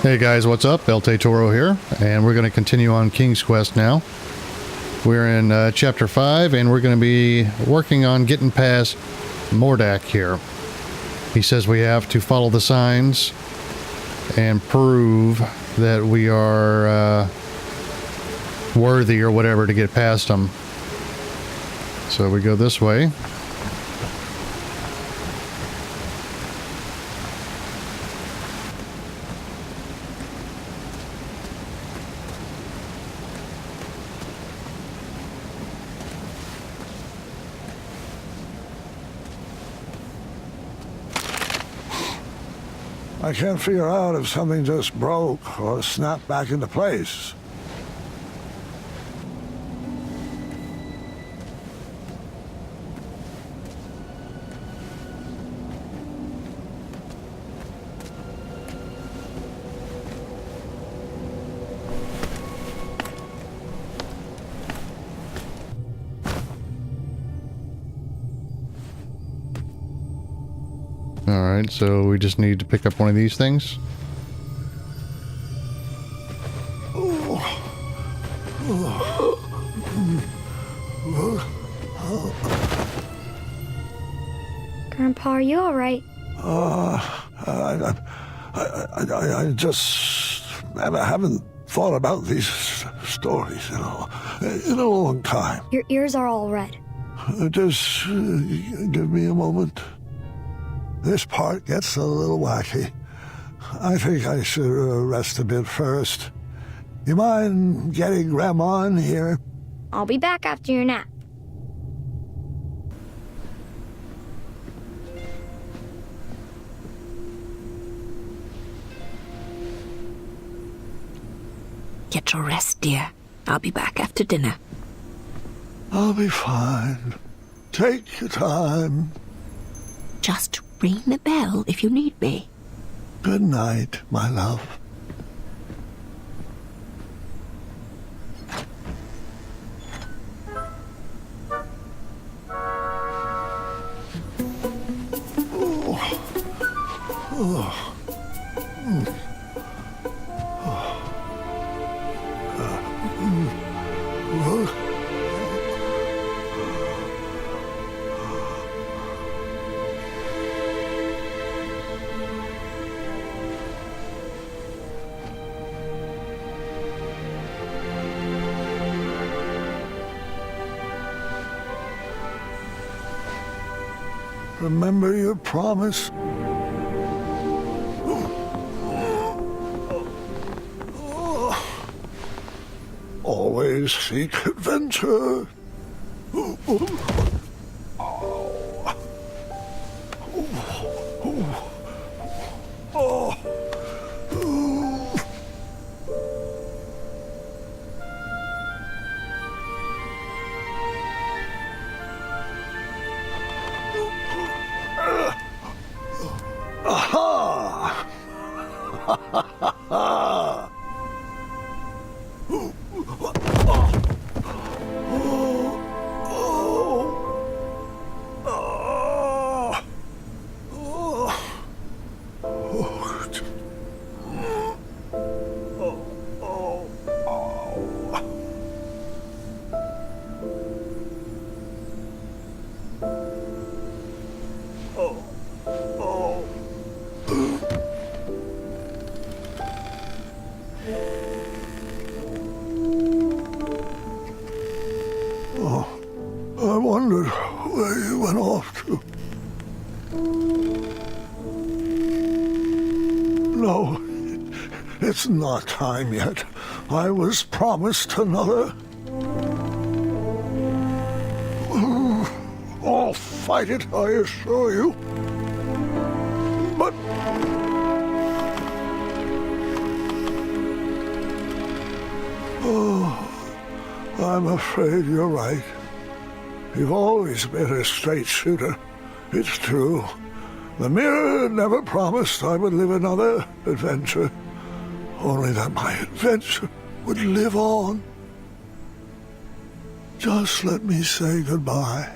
Hey guys, what's up? El Toro here, and we're going to continue on King's Quest now. We're in Chapter 5, and we're going to be working on getting past Mordak here. He says we have to follow the signs and prove that we are worthy or whatever to get past them. So we go this way. I can't figure out if something just broke or snapped back into place. Alright, so we just need to pick up one of these things. Grandpa, are you alright? I just haven't thought about these stories, in a long time. Your ears are all red. Just give me a moment. This part gets a little wacky. I think I should rest a bit first. You mind getting Grandma in here? I'll be back after your nap. Get your rest, dear. I'll be back after dinner. I'll be fine. Take your time. Just ring the bell if you need me. Good night, my love. Remember your promise? Always seek adventure. I wondered where you went off to. No, it's not time yet. I was promised another. I'll fight it, I assure you. But... I'm afraid you're right. You've always been a straight shooter. It's true. The mirror never promised I would live another adventure. Only that my adventure would live on. Just let me say goodbye.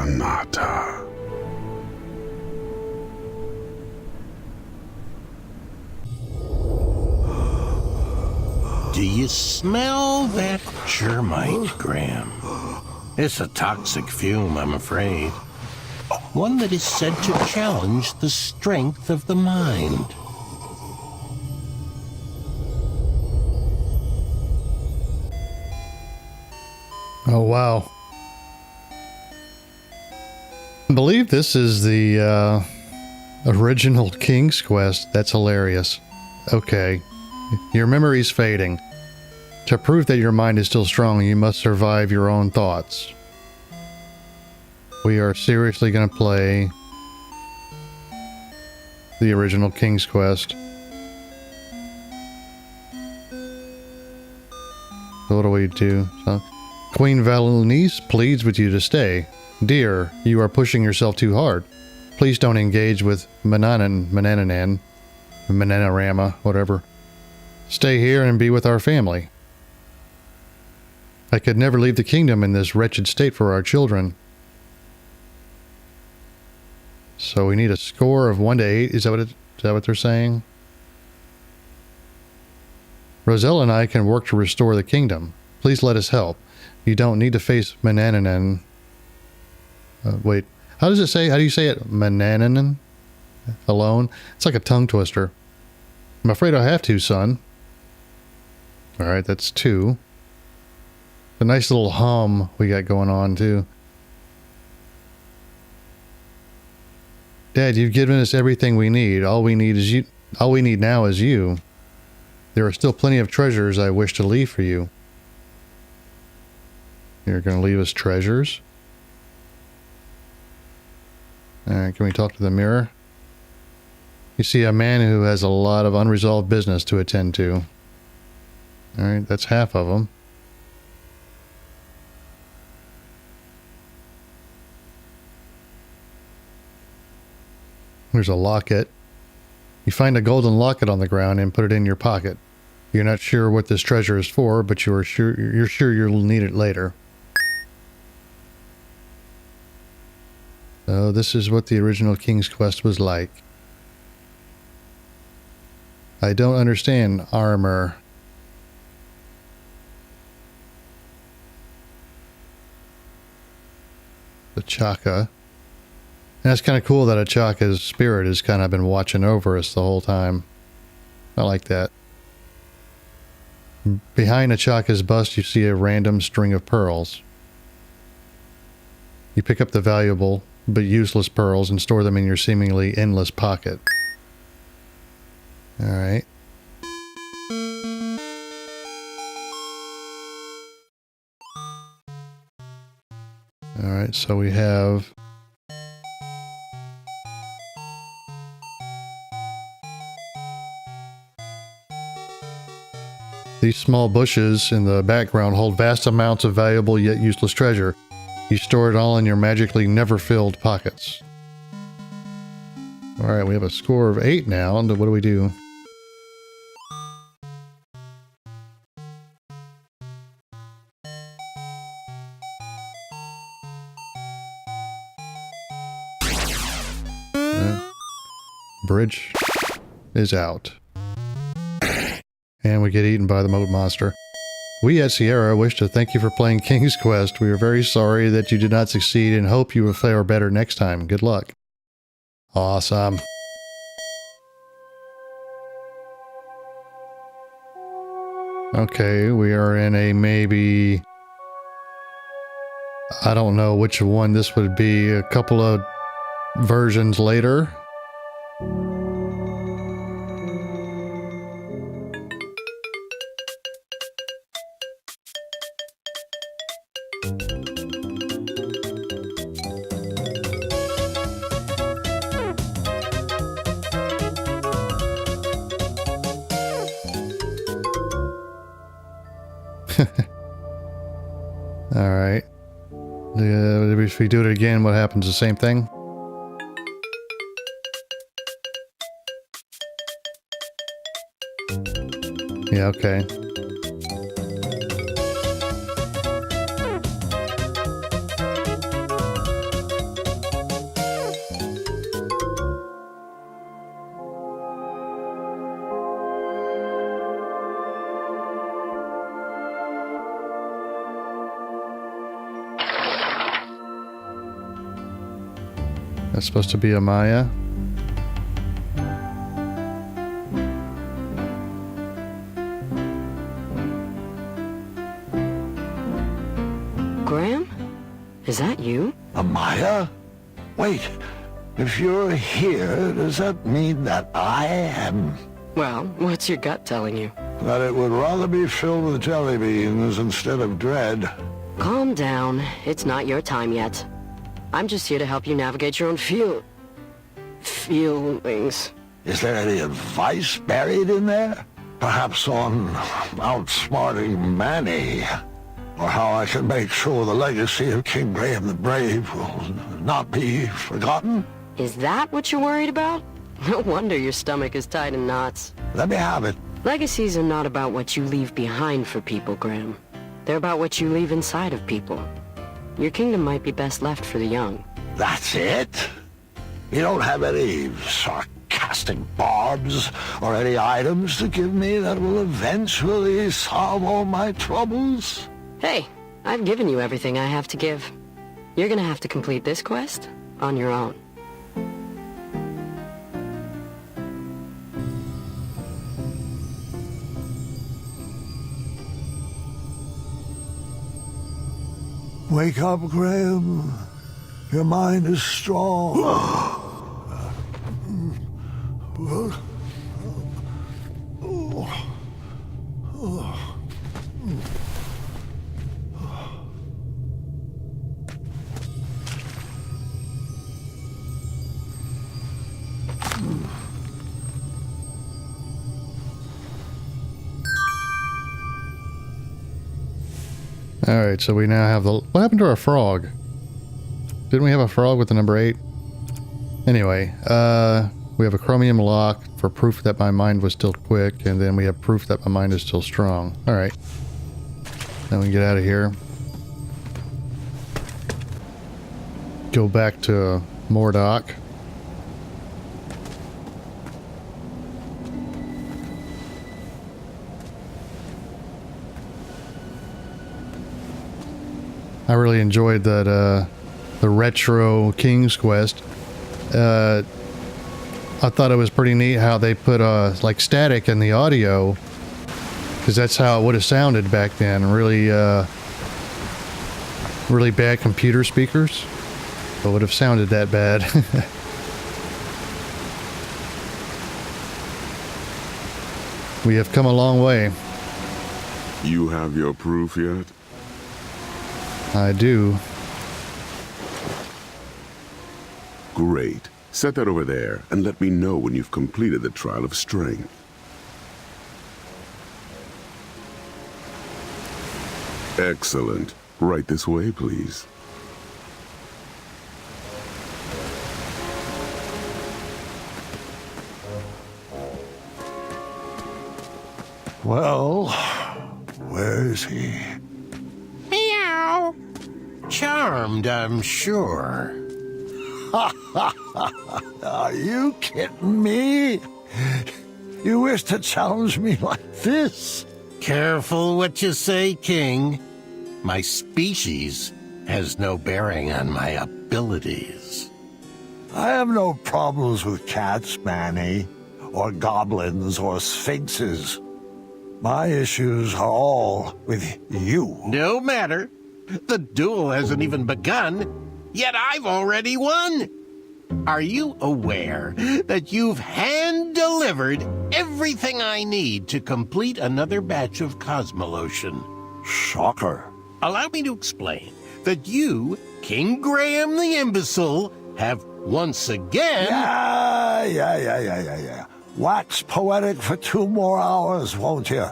Sonata. Do you smell that germite, Graham? It's a toxic fume, I'm afraid. One that is said to challenge the strength of the mind. Oh, wow. I believe this is the original King's Quest. That's hilarious. Okay. Your memory's fading. To prove that your mind is still strong, you must survive your own thoughts. We are seriously going to play the original King's Quest. So what do we do? So, Queen Valenice pleads with you to stay. Dear, you are pushing yourself too hard. Please don't engage with Mananarama, whatever. Stay here and be with our family. I could never leave the kingdom in this wretched state for our children. So we need a score of 1 to 8. Is that what they're saying? Rosella and I can work to restore the kingdom. Please let us help. You don't need to face Manannan. Wait, how does it say? How do you say it? Manannan? Alone? It's like a tongue twister. I'm afraid I have to, son. Alright, that's 2. A nice little hum we got going on, too. Dad, you've given us everything we need. All we need now is you. There are still plenty of treasures I wish to leave for you. You're going to leave us treasures? Alright, can we talk to the mirror? You see a man who has a lot of unresolved business to attend to. Alright, that's half of them. There's a locket. You find a golden locket on the ground and put it in your pocket. You're not sure what this treasure is for, but you're sure you'll need it later. So this is what the original King's Quest was like. I don't understand armor. The Chaka. And that's kind of cool that Achaka's spirit has kind of been watching over us the whole time. I like that. Behind Achaka's bust, you see a random string of pearls. You pick up the valuable but useless pearls and store them in your seemingly endless pocket. Alright. Alright, so we have... These small bushes in the background hold vast amounts of valuable yet useless treasure. You store it all in your magically never-filled pockets. Alright, we have a score of 8 now. And what do we do? Bridge is out. And we get eaten by the moat monster. We at Sierra wish to thank you for playing King's Quest. We are very sorry that you did not succeed and hope you will fare better next time. Good luck. Awesome. Okay, we are in a maybe... I don't know which one this would be. A couple of versions later. Alright. If we do it again, what happens? The same thing? Yeah, okay. That's supposed to be a Maya. Graham? Is that you? Amaya? Wait, if you're here, does that mean that I am? Well, what's your gut telling you? That it would rather be filled with jelly beans instead of dread. Calm down. It's not your time yet. I'm just here to help you navigate your own feelings. Is there any advice buried in there? Perhaps on outsmarting Manny? Or how I can make sure the legacy of King Graham the Brave will not be forgotten? Is that what you're worried about? No wonder your stomach is tied in knots. Let me have it. Legacies are not about what you leave behind for people, Graham. They're about what you leave inside of people. Your kingdom might be best left for the young. That's it? You don't have any sarcastic barbs or any items to give me that will eventually solve all my troubles? Hey, I've given you everything I have to give. You're gonna have to complete this quest on your own. Wake up, Graham. Your mind is strong. Alright, so we now have the... What happened to our frog? Didn't we have a frog with the number 8? Anyway, we have a chromium lock for proof that my mind was still quick, and then we have proof that my mind is still strong. Alright. Now we can get out of here. Go back to Mordock. I really enjoyed that, the retro King's Quest. I thought it was pretty neat how they put, like static in the audio, because that's how it would have sounded back then. Really, really bad computer speakers. It would have sounded that bad. We have come a long way. You have your proof yet? I do. Great. Set that over there, and let me know when you've completed the trial of strength. Excellent. Right this way, please. Well, where is he? Meow. Charmed, I'm sure. Are you kidding me? You wish to challenge me like this? Careful what you say, King. My species has no bearing on my abilities. I have no problems with cats, Manny, or goblins, or sphinxes. My issues are all with you. No matter. The duel hasn't even begun, yet I've already won. Are you aware that you've hand-delivered everything I need to complete another batch of Cosmolotion? Shocker. Allow me to explain that you, King Graham the Imbecile, have once again... Yeah. Wax poetic for 2 more hours, won't you?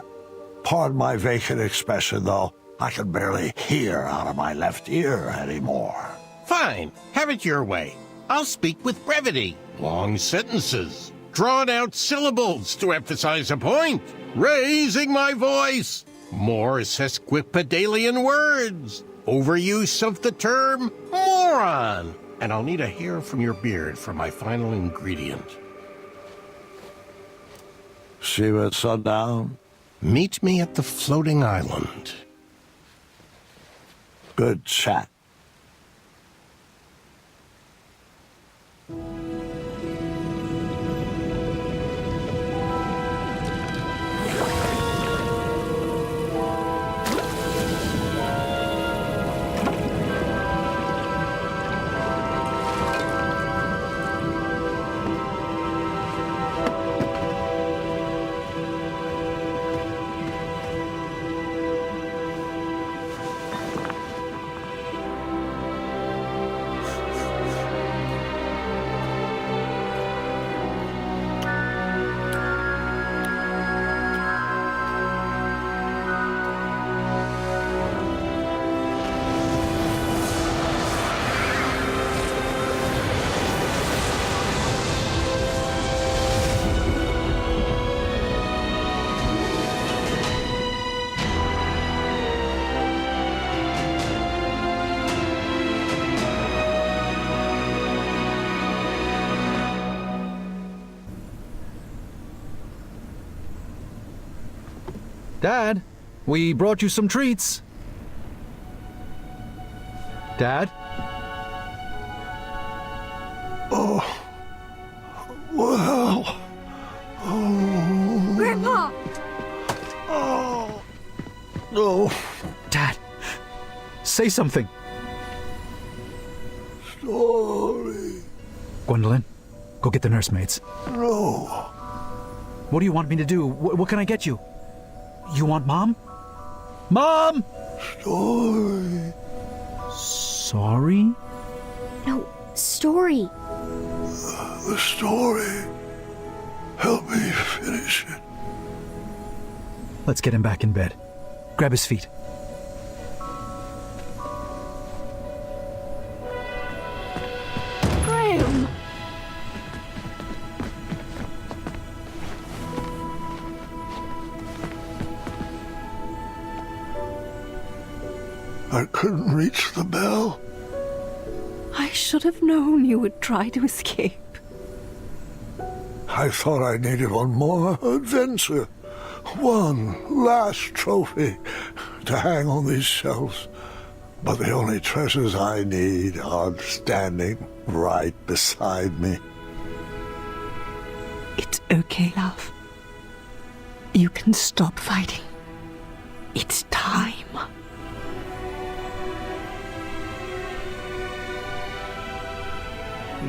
Pardon my vacant expression, though. I can barely hear out of my left ear anymore. Fine, have it your way. I'll speak with brevity, long sentences, drawn-out syllables to emphasize a point, raising my voice, more sesquipedalian words, overuse of the term moron, and I'll need a hair from your beard for my final ingredient. See you at sundown? Meet me at the floating island. Good chat. Dad, we brought you some treats. Dad? Oh, well. Oh. Grandpa! Oh. No. Dad, say something. Story. Gwendolyn, go get the nursemaids. No. What do you want me to do? What can I get you? You want Mom? Mom! Story. Sorry? No, story. The story. Help me finish it. Let's get him back in bed. Grab his feet. Graham! I couldn't reach the bell. I should have known you would try to escape. I thought I needed one more adventure. One last trophy to hang on these shelves. But the only treasures I need are standing right beside me. It's okay, love. You can stop fighting. It's time.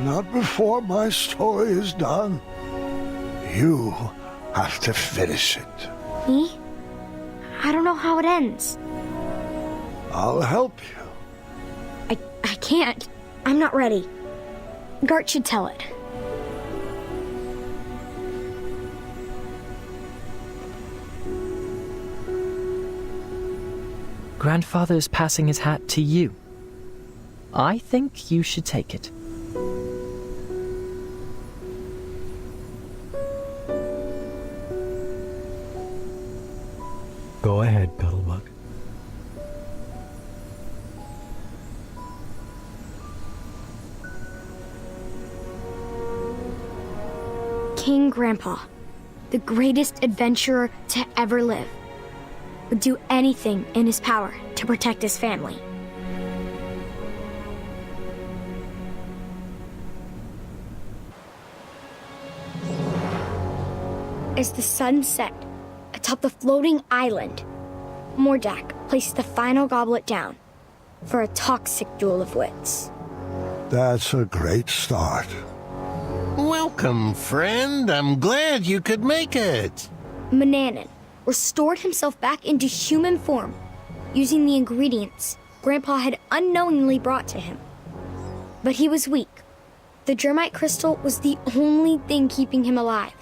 Not before my story is done. You have to finish it. Me? I don't know how it ends. I'll help you. I can't. I'm not ready. Gart should tell it. Grandfather's passing his hat to you. I think you should take it. Go ahead, Cuddlebug. King Grandpa, the greatest adventurer to ever live, would do anything in his power to protect his family. As the sun set atop the floating island, Mordak placed the final goblet down for a toxic duel of wits. That's a great start. Welcome, friend. I'm glad you could make it. Mananan restored himself back into human form using the ingredients Grandpa had unknowingly brought to him. But he was weak. The germite crystal was the only thing keeping him alive.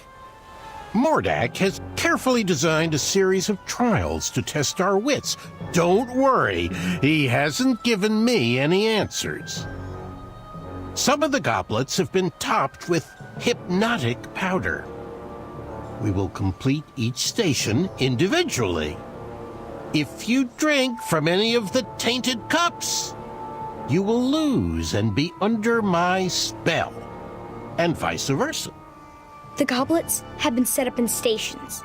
Mordak has carefully designed a series of trials to test our wits. Don't worry, he hasn't given me any answers. Some of the goblets have been topped with hypnotic powder. We will complete each station individually. If you drink from any of the tainted cups, you will lose and be under my spell, and vice versa. The goblets had been set up in stations,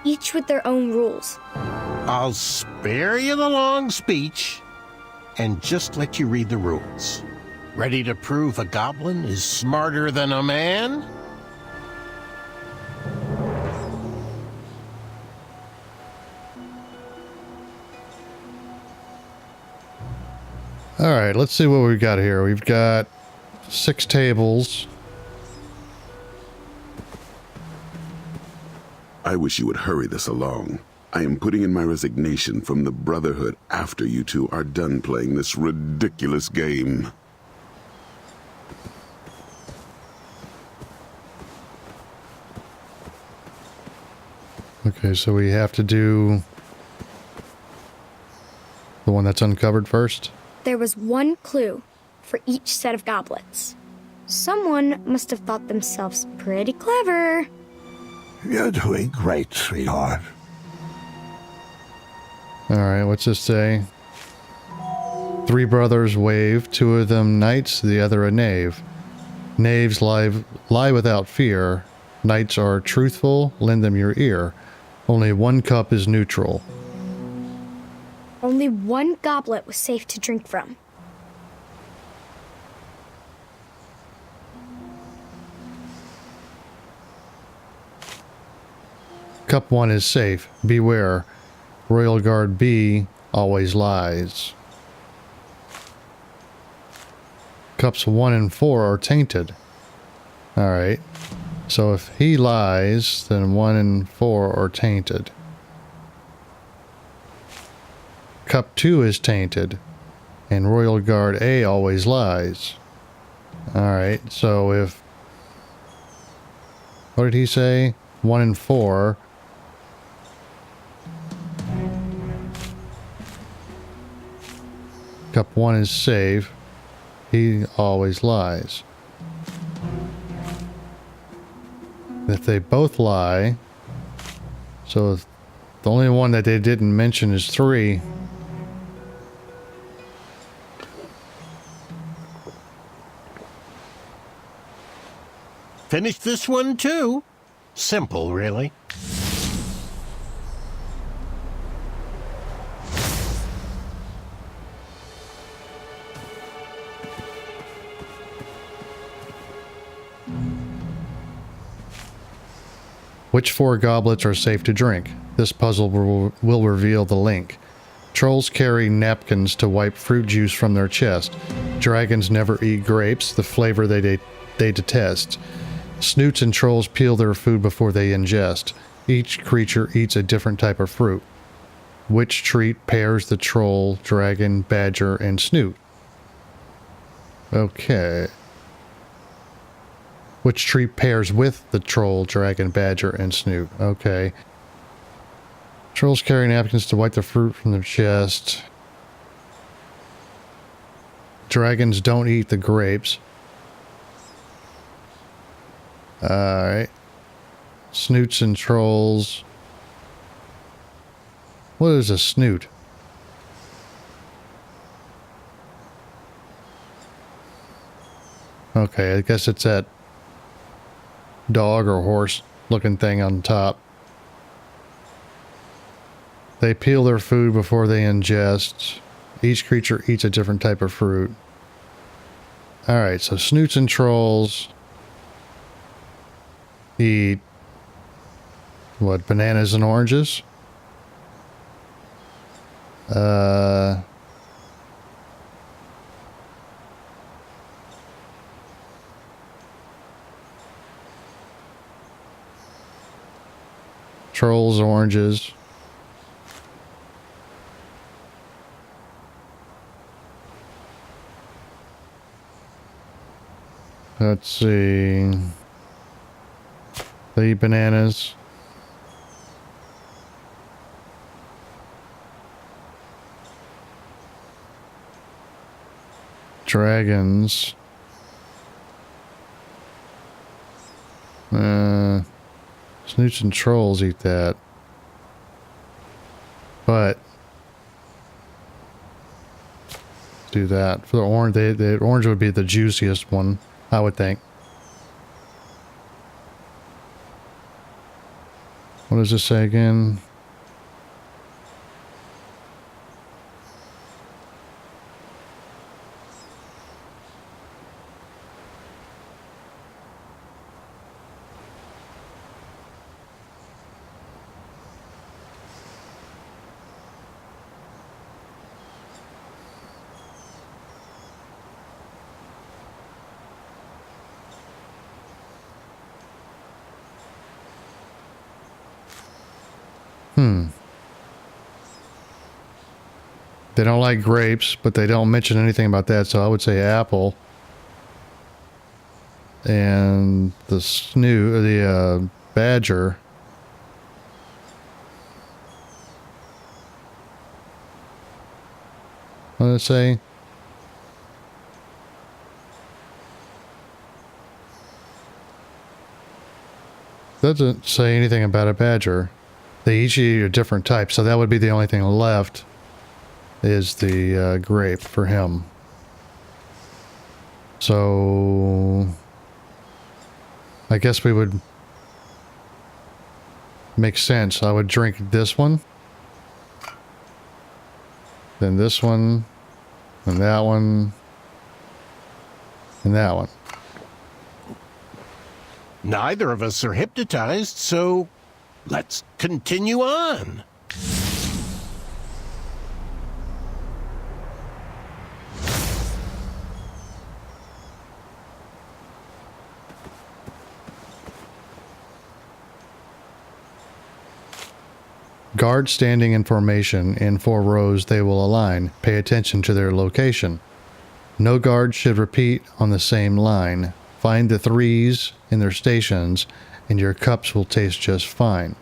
each with their own rules. I'll spare you the long speech and just let you read the rules. Ready to prove a goblin is smarter than a man? All right, let's see what we've got here. We've got 6 tables. I wish you would hurry this along. I am putting in my resignation from the Brotherhood after you two are done playing this ridiculous game. Okay, so we have to do the one that's uncovered first. There was one clue for each set of goblets. Someone must have thought themselves pretty clever. You're doing great, sweetheart. All right, what's this say? 3 brothers wave, 2 of them knights, the other a knave. Knaves lie without fear. Knights are truthful, lend them your ear. Only one cup is neutral. Only one goblet was safe to drink from. Cup 1 is safe. Beware. Royal Guard B always lies. Cups 1 and 4 are tainted. Alright. So if he lies, then 1 and 4 are tainted. Cup 2 is tainted. And Royal Guard A always lies. Alright, so if... What did he say? 1 and 4... Cup 1 is safe. He always lies. If they both lie, so the only one that they didn't mention is 3. Finish this one too. Simple, really. Which 4 goblets are safe to drink? This puzzle will reveal the link. Trolls carry napkins to wipe fruit juice from their chest. Dragons never eat grapes, the flavor they detest. Snoots and trolls peel their food before they ingest. Each creature eats a different type of fruit. Which treat pairs the troll, dragon, badger, and snoot? Okay. Which treat pairs with the troll, dragon, badger, and snoot? Okay. Trolls carry napkins to wipe the fruit from their chest. Dragons don't eat the grapes. Alright. Snoots and trolls. What is a snoot? Okay, I guess it's that dog or horse looking thing on top. They peel their food before they ingest. Each creature eats a different type of fruit. Alright, so snoots and trolls eat what, bananas and oranges? Trolls, oranges. Let's see. They eat bananas. Dragons. Snoots and trolls eat that. But do that. For the orange, the orange would be the juiciest one, I would think. What does this say again? They don't like grapes, but they don't mention anything about that, so I would say apple. And the snoot, the badger. What did it say? Doesn't say anything about a badger. They each eat a different type, so that would be the only thing left is the grape for him. So I guess we would makes sense. I would drink this one. Then this one. And that one. And that one. Neither of us are hypnotized, so let's continue on. Guards standing in formation in 4 rows they will align. Pay attention to their location. No guard should repeat on the same line. Find the 3s in their stations and your cups will taste just fine.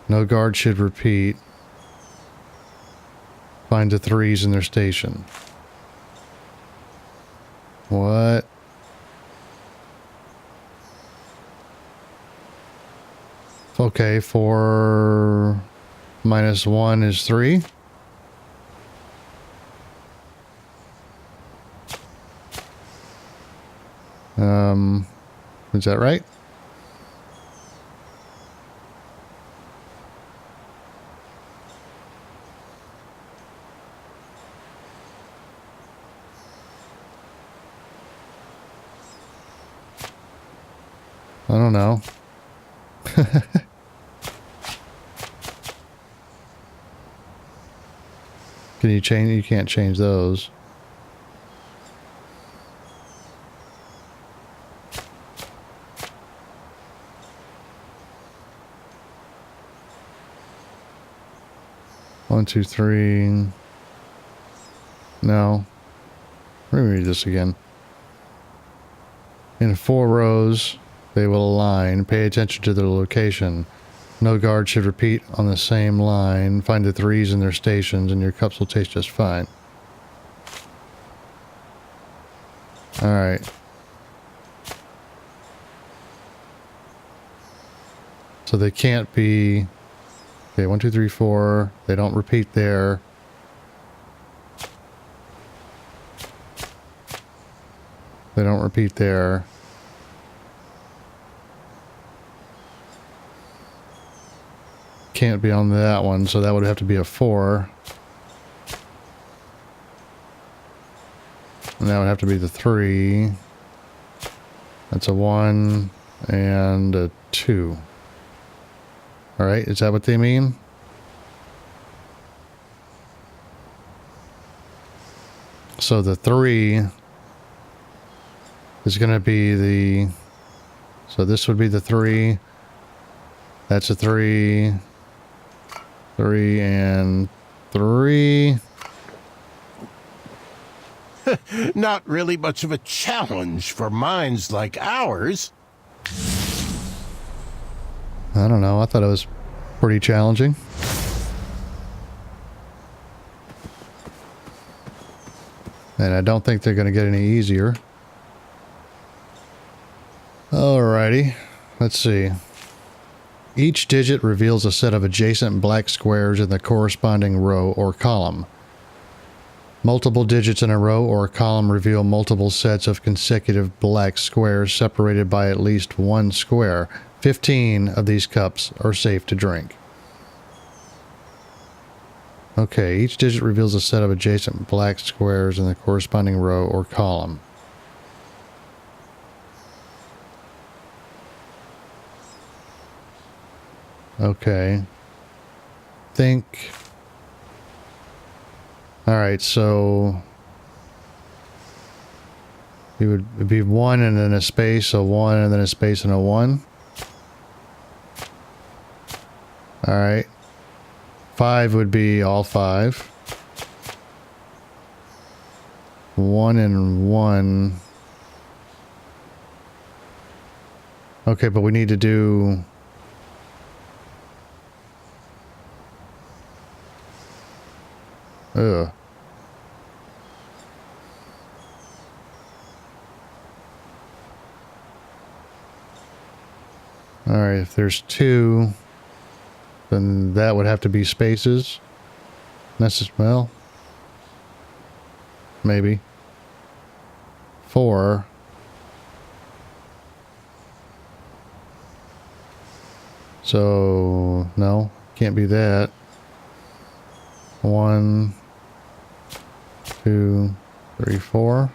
No guard should repeat. Find the 3s in their station. What? Okay, 4 minus 1 is 3. Is that right? I don't know. Can you change? You can't change those. One, two, three. No. Let me read this again. In 4 rows, they will align. Pay attention to their location. No guard should repeat on the same line. Find the 3s in their stations and your cups will taste just fine. Alright. So they can't be... Okay, 1, 2, 3, 4. They don't repeat there. They don't repeat there. Can't be on that one, so that would have to be a 4. And that would have to be the 3. That's a 1 and a 2. Alright, is that what they mean? So the 3 is going to be the... So this would be the 3. That's a 3. 3 and 3. Not really much of a challenge for minds like ours. I don't know. I thought it was pretty challenging. And I don't think they're going to get any easier. Alrighty. Let's see. Each digit reveals a set of adjacent black squares in the corresponding row or column. Multiple digits in a row or a column reveal multiple sets of consecutive black squares separated by at least 1 square. 15 of these cups are safe to drink. Okay, each digit reveals a set of adjacent black squares in the corresponding row or column. Okay. Think. Alright, so it would be 1 and then a space, a 1 and then a space and a 1. Alright. 5 would be all 5. 1 and 1. Okay, but we need to do... Ugh. Alright, if there's 2, then that would have to be spaces. Well, maybe. 4. So, no, can't be that. 1, 2, 3, 4.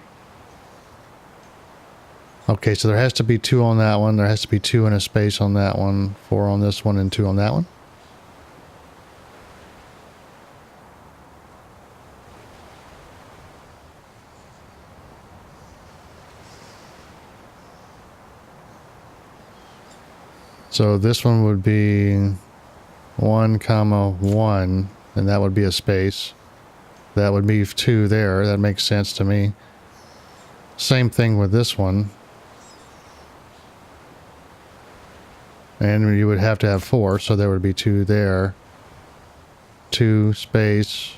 Okay, so there has to be 2 on that one. There has to be 2 in a space on that one, 4 on this one, and 2 on that one. So this one would be 1, comma 1, and that would be a space. That would be 2 there. That makes sense to me. Same thing with this one. And you would have to have 4, so there would be 2 there. 2 space.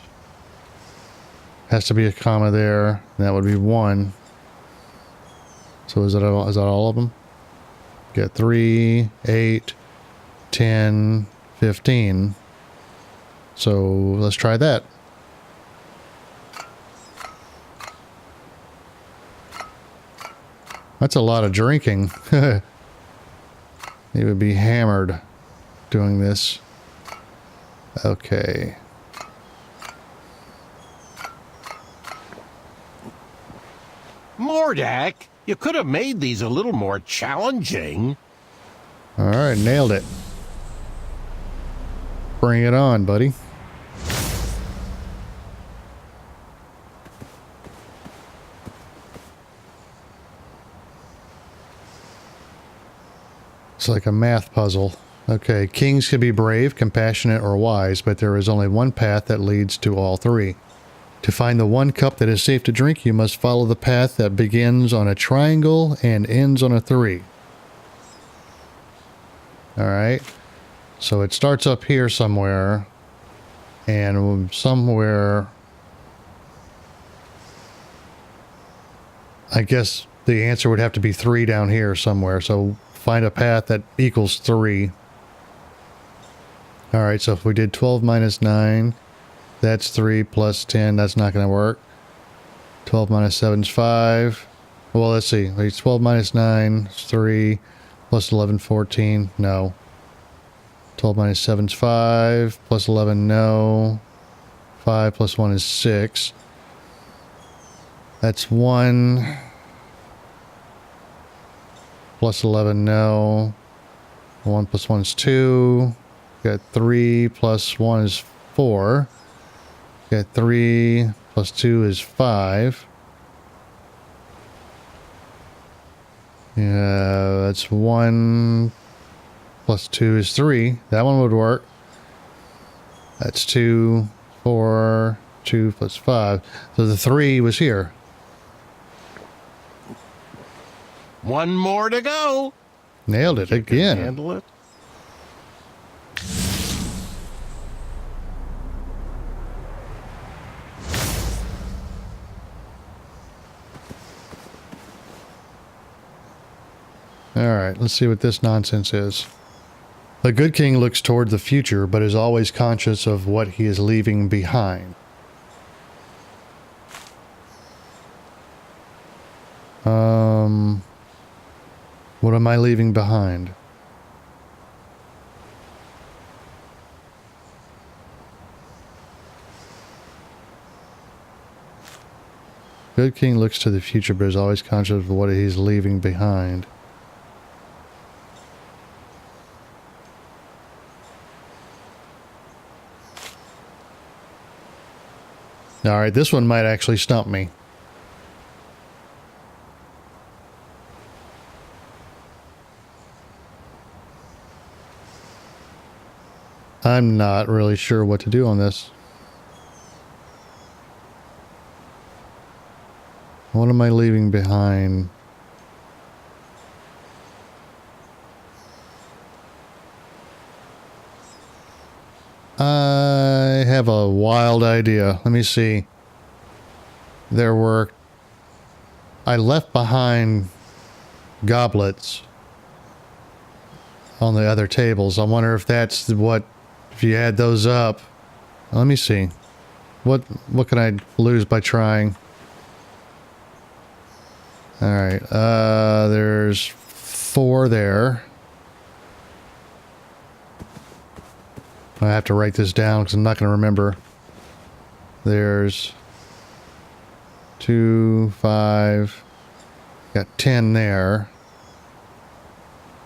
Has to be a comma there. And that would be 1. So is that all of them? Get 3, 8, 10, 15. So let's try that. That's a lot of drinking. He would be hammered doing this. Okay. Mordak, you could have made these a little more challenging. All right, nailed it. Bring it on, buddy. It's like a math puzzle. Okay, kings can be brave, compassionate, or wise, but there is only one path that leads to all three. To find the one cup that is safe to drink, you must follow the path that begins on a triangle and ends on a 3. Alright, so it starts up here somewhere, and somewhere, I guess the answer would have to be 3 down here somewhere, so find a path that equals 3. Alright, so if we did 12 minus 9, that's 3 plus 10, that's not going to work. 12 minus 7 is 5. Well, let's see, 12 minus 9 is 3, plus 11, 14, no. 12 minus 7 is 5, plus 11, no. 5 plus 1 is 6. That's 1. Plus 11, no. 1 plus 1 is 2. Got 3 plus 1 is 4. Got 3 plus 2 is 5. Yeah, that's 1 plus 2 is 3. That one would work. That's 2, 4, 2 plus 5. So the 3 was here. One more to go. Nailed it again. Handle it. Alright, let's see what this nonsense is. The good king looks toward the future, but is always conscious of what he is leaving behind. What am I leaving behind? Good king looks to the future, but is always conscious of what he's leaving behind. Alright, this one might actually stump me. I'm not really sure what to do on this. What am I leaving behind? I have a wild idea. Let me see. I left behind goblets on the other tables. I wonder if that's what, if you add those up. Let me see. What can I lose by trying? Alright, there's 4 there. I have to write this down because I'm not going to remember. There's 2, 5. Got 10 there.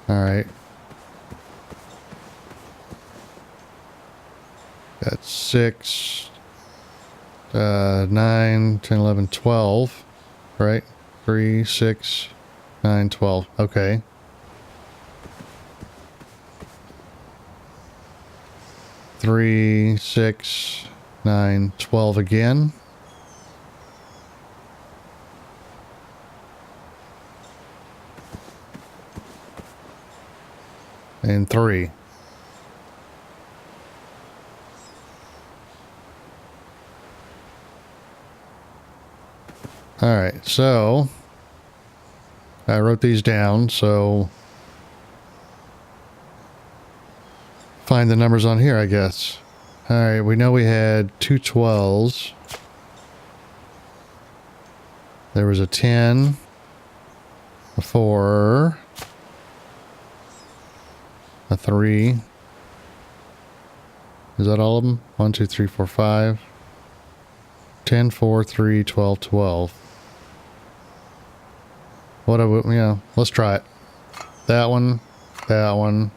All right. Got 6, 9, 10, 11, 12. Right? 3, 6, 9, 12. Okay. Three, 6, 9, 12 again. And 3. All right, so I wrote these down, so find the numbers on here, I guess. All right, we know we had 2 12s. There was a 10, a 4, a 3. Is that all of them? 1, 2, 3, 4, 5. 10, 4, 3, 12, 12. What do we, let's try it. That one, that one,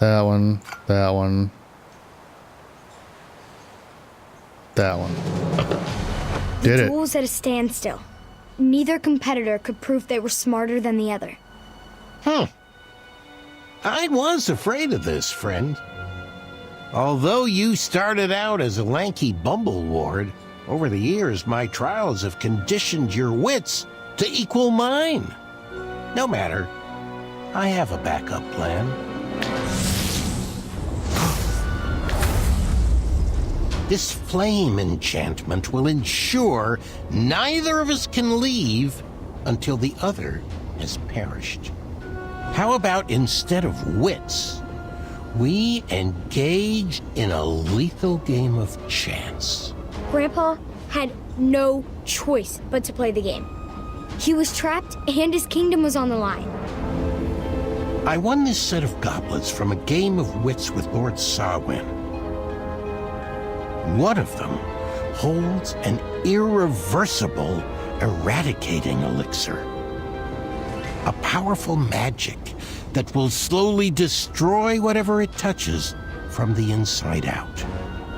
that one, that one, that one. Did it. The duel was at a standstill. Neither competitor could prove they were smarter than the other. I was afraid of this, friend. Although you started out as a lanky bumbleward, over the years my trials have conditioned your wits to equal mine. No matter, I have a backup plan. This flame enchantment will ensure neither of us can leave until the other has perished. How about instead of wits, we engage in a lethal game of chance? Grandpa had no choice but to play the game. He was trapped and his kingdom was on the line. I won this set of goblets from a game of wits with Lord Sarwyn. One of them holds an irreversible eradicating elixir. A powerful magic that will slowly destroy whatever it touches from the inside out.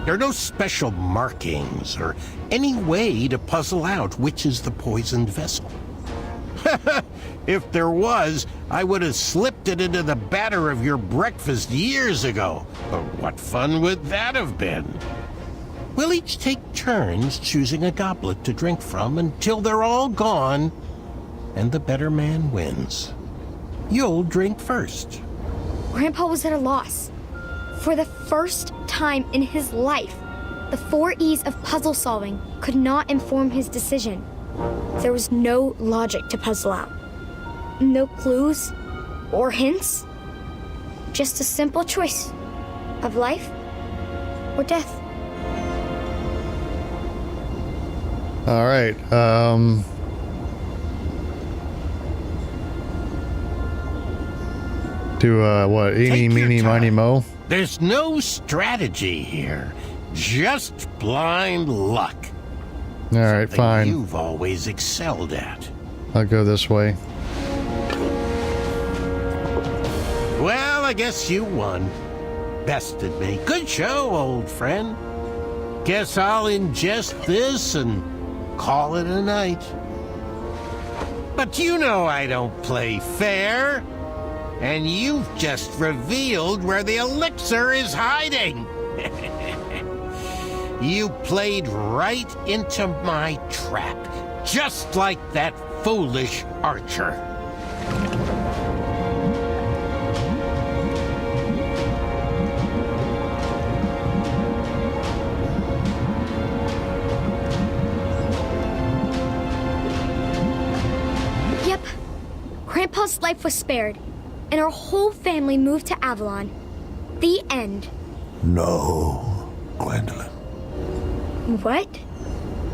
There are no special markings or any way to puzzle out which is the poisoned vessel. If there was, I would have slipped it into the batter of your breakfast years ago. But what fun would that have been? We'll each take turns choosing a goblet to drink from until they're all gone, and the better man wins. You'll drink first. Grandpa was at a loss. For the first time in his life, the 4 E's of puzzle solving could not inform his decision. There was no logic to puzzle out. No clues or hints. Just a simple choice of life or death. All right. What? Eeny, meeny, miny, mo? There's no strategy here. Just blind luck. All right, Something fine. You've always excelled at. I'll go this way. Well, I guess you won. Bested me. Good show, old friend. Guess I'll ingest this and call it a night. But you know I don't play fair. And you've just revealed where the elixir is hiding. You played right into my trap, just like that foolish archer. Yep. Grandpa's life was spared, and our whole family moved to Avalon. The end. No, Gwendolyn. What?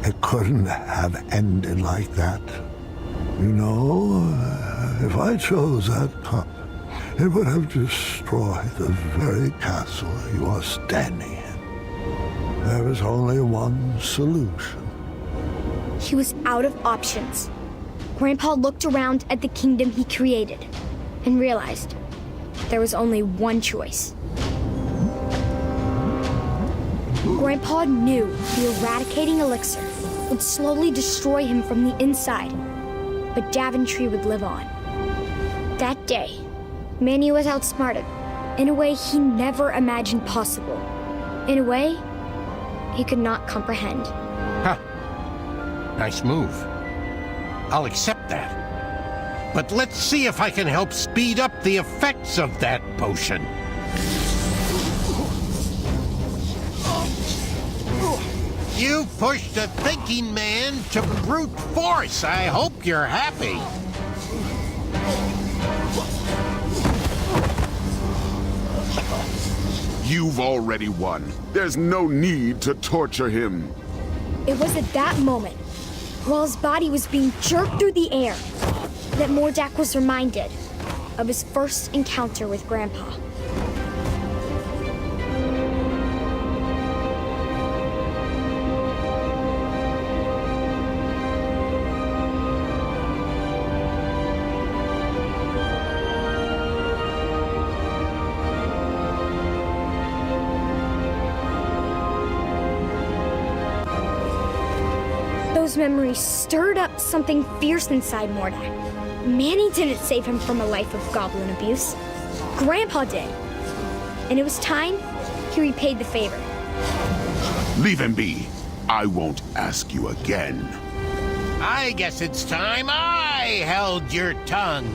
It couldn't have ended like that. You know, if I chose that it would have destroyed the very castle you are standing in. There is only one solution. He was out of options. Grandpa looked around at the kingdom he created and realized there was only one choice. Grandpa knew the eradicating elixir would slowly destroy him from the inside, but Daventry would live on. That day, Manny was outsmarted in a way he never imagined possible, in a way he could not comprehend. Huh. Nice move. I'll accept that. But let's see if I can help speed up the effects of that potion. You pushed a thinking man to brute force. I hope you're happy. You've already won. There's no need to torture him. It was at that moment, while his body was being jerked through the air, that Mordak was reminded of his first encounter with Grandpa. Those memories stirred up something fierce inside Mordak. Manny didn't save him from a life of goblin abuse. Grandpa did. And it was time he repaid the favor. Leave him be. I won't ask you again. I guess it's time I held your tongue.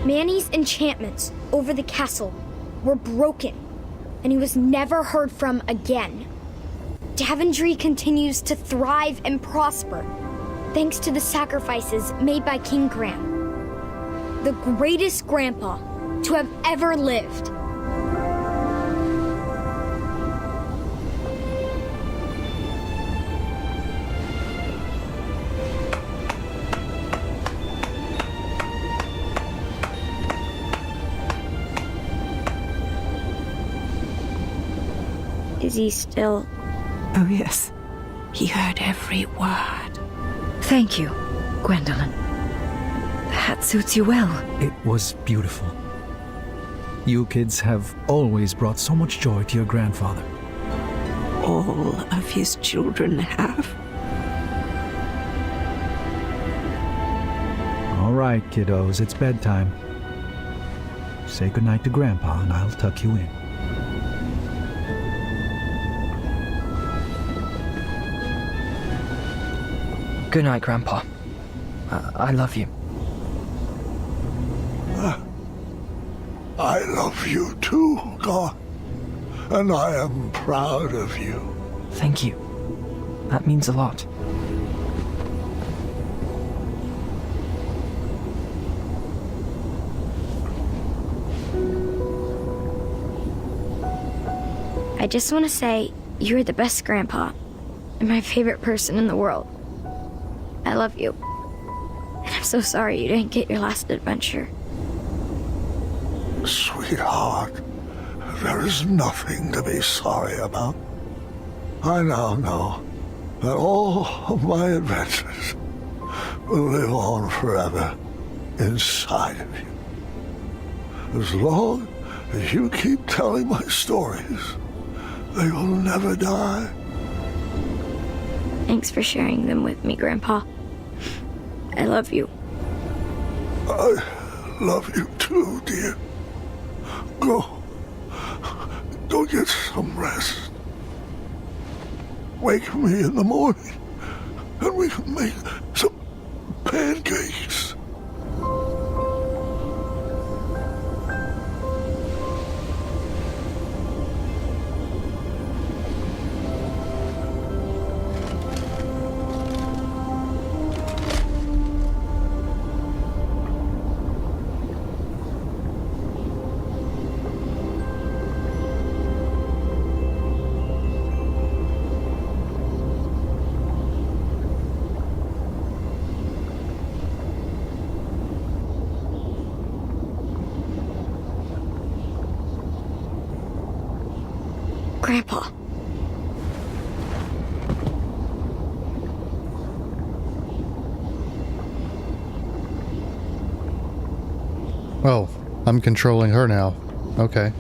Manny's enchantments over the castle were broken, and he was never heard from again. Daventry continues to thrive and prosper, thanks to the sacrifices made by King Graham, the greatest grandpa to have ever lived. Is he still... Oh, yes. He heard every word. Thank you, Gwendolyn. The hat suits you well. It was beautiful. You kids have always brought so much joy to your grandfather. All of his children have. All right, kiddos, it's bedtime. Say goodnight to Grandpa and I'll tuck you in. Good night, Grandpa. I love you. I love you too, God. And I am proud of you. Thank you. That means a lot. I just want to say you're the best grandpa and my favorite person in the world. I love you. And I'm so sorry you didn't get your last adventure. Sweetheart, there is nothing to be sorry about. I now know that all of my adventures will live on forever inside of you. As long as you keep telling my stories, they will never die. Thanks for sharing them with me, Grandpa. I love you. I love you too, dear. Go get some rest. Wake me in the morning, and we can make some pancakes. Grandpa. Oh, I'm controlling her now. Okay.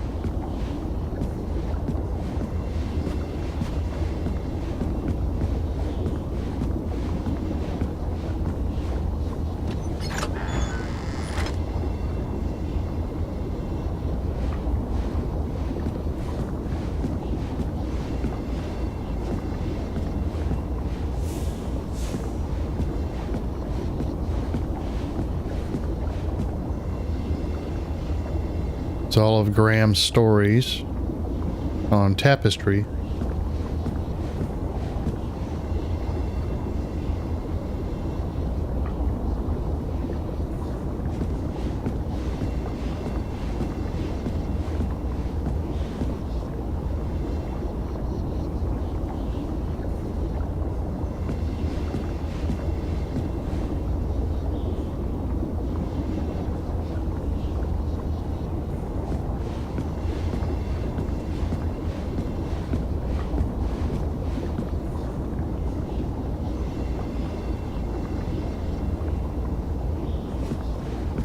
It's all of Graham's stories on tapestry.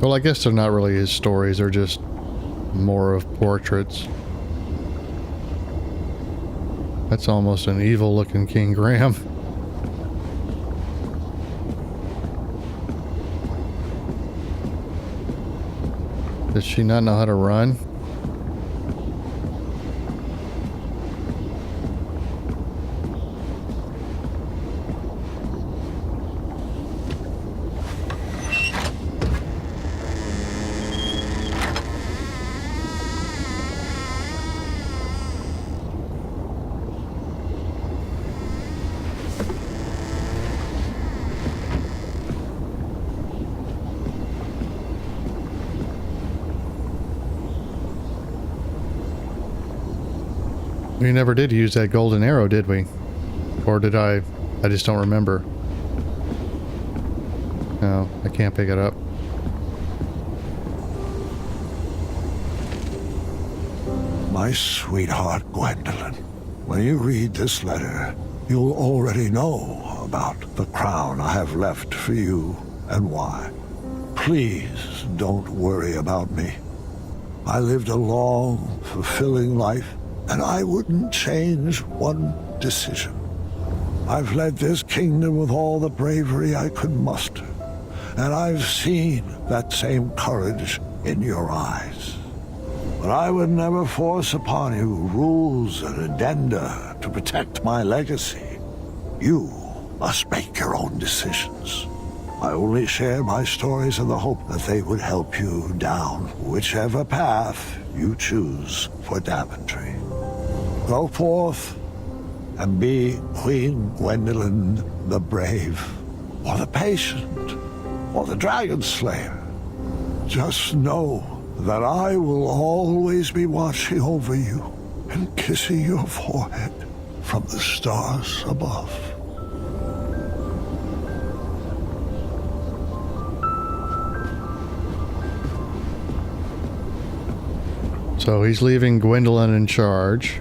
Well, I guess they're not really his stories, they're just more of portraits. That's almost an evil looking King Graham. Does she not know how to run? We never did use that golden arrow, did we? Or did I? I just don't remember. No, I can't pick it up. My sweetheart Gwendolyn, when you read this letter, you'll already know about the crown I have left for you and why. Please don't worry about me. I lived a long, fulfilling life, and I wouldn't change one decision. I've led this kingdom with all the bravery I could muster, and I've seen that same courage in your eyes. But I would never force upon you rules and addenda to protect my legacy. You must make your own decisions. I only share my stories in the hope that they would help you down whichever path you choose for Daventry. Go forth and be Queen Gwendolyn the Brave, or the Patient, or the Dragon Slayer. Just know that I will always be watching over you and kissing your forehead from the stars above. So he's leaving Gwendolyn in charge.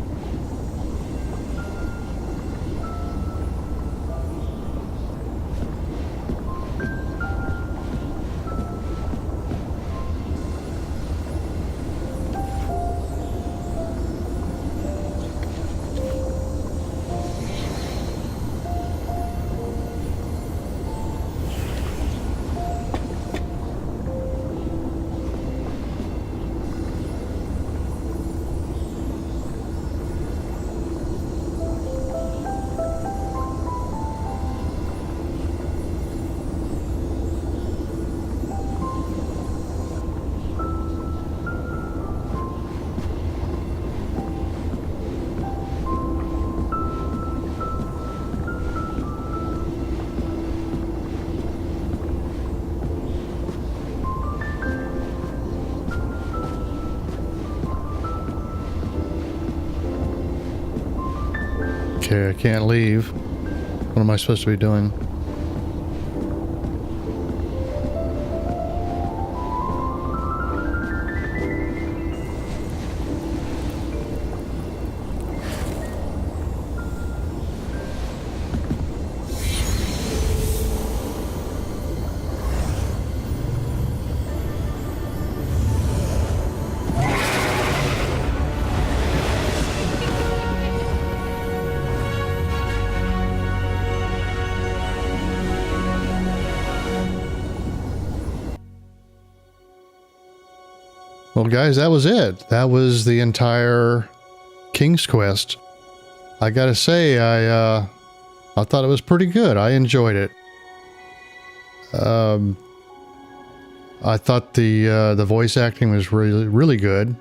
Okay, I can't leave. What am I supposed to be doing? Well, guys, that was it. That was the entire King's Quest. I gotta say, I thought it was pretty good. I enjoyed it. I thought the voice acting was really good,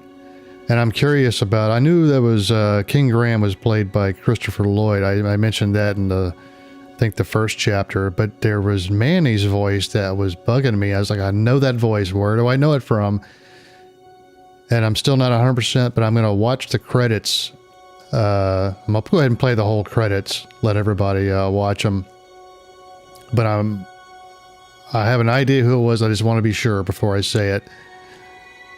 and I'm curious about. I knew that was King Graham was played by Christopher Lloyd. I mentioned that in I think the first chapter, but there was Manny's voice that was bugging me. I was like, I know that voice. Where do I know it from? And I'm still not 100%, but I'm going to watch the credits. I'm going to go ahead and play the whole credits. Let everybody watch them. But I have an idea who it was. I just want to be sure before I say it.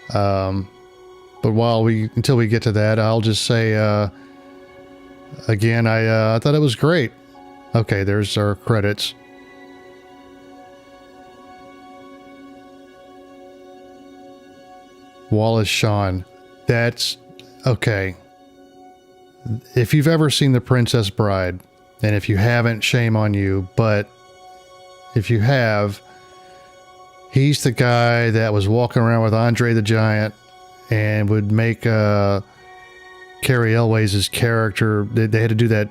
But until we get to that, I'll just say, again, I thought it was great. Okay, there's our credits. Wallace Shawn. That's okay. If you've ever seen The Princess Bride, and if you haven't, shame on you, but if you have, he's the guy that was walking around with Andre the Giant and would make Carrie Elwes' character. They had to do that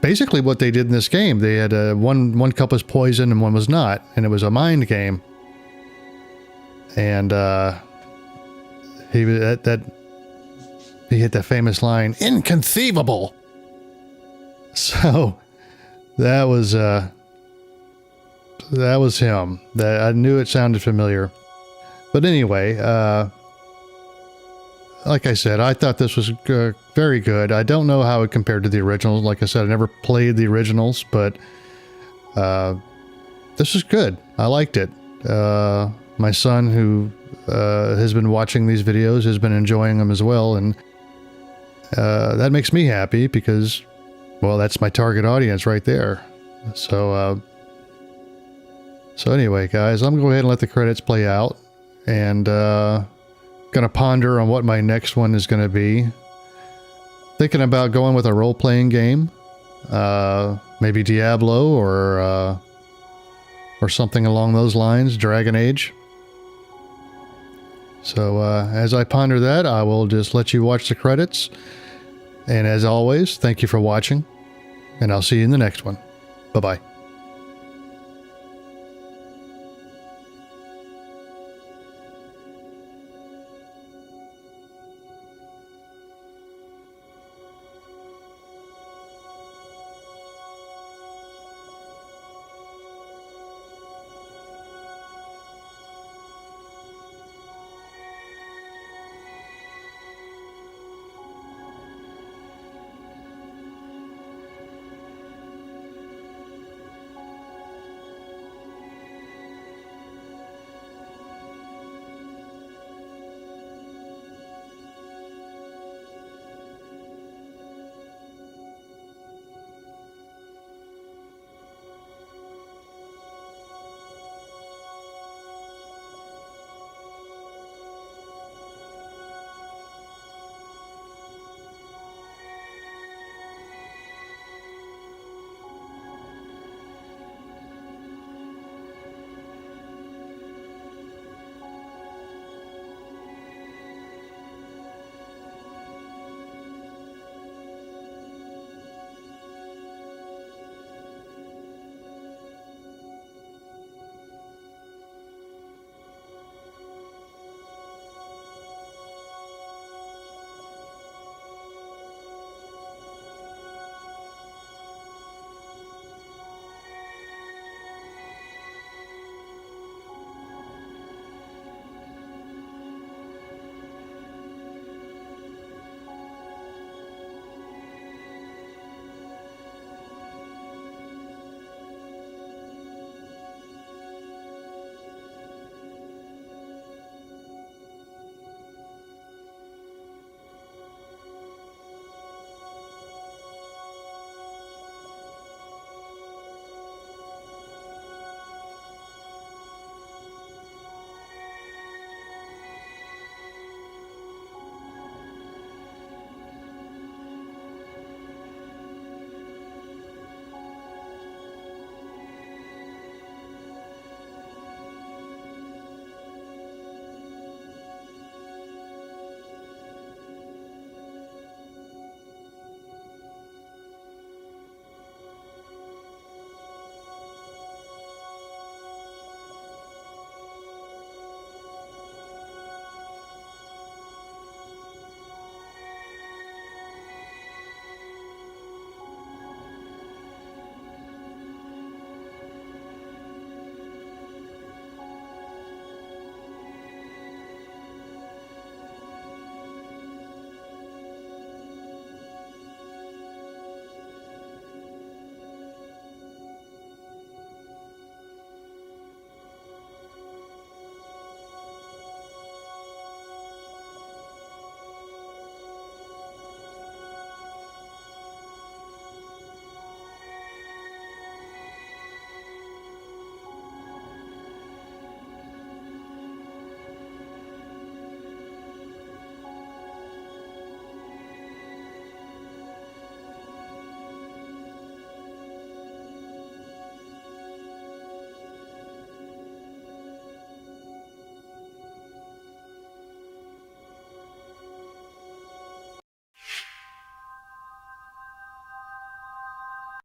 basically what they did in this game. They had one cup was poison and one was not, and it was a mind game. And he hit that famous line, "Inconceivable." So that was him. That I knew it sounded familiar. But anyway, like I said, I thought this was very good. I don't know how it compared to the originals. Like I said, I never played the originals, but this is good. I liked it. My son, who has been watching these videos, has been enjoying them as well, and that makes me happy because, well, that's my target audience right there. So anyway, guys, I'm going to go ahead and let the credits play out, and going to ponder on what my next one is going to be. Thinking about going with a role-playing game, maybe Diablo or something along those lines, Dragon Age. So as I ponder that, I will just let you watch the credits. And as always, thank you for watching, and I'll see you in the next one. Bye-bye.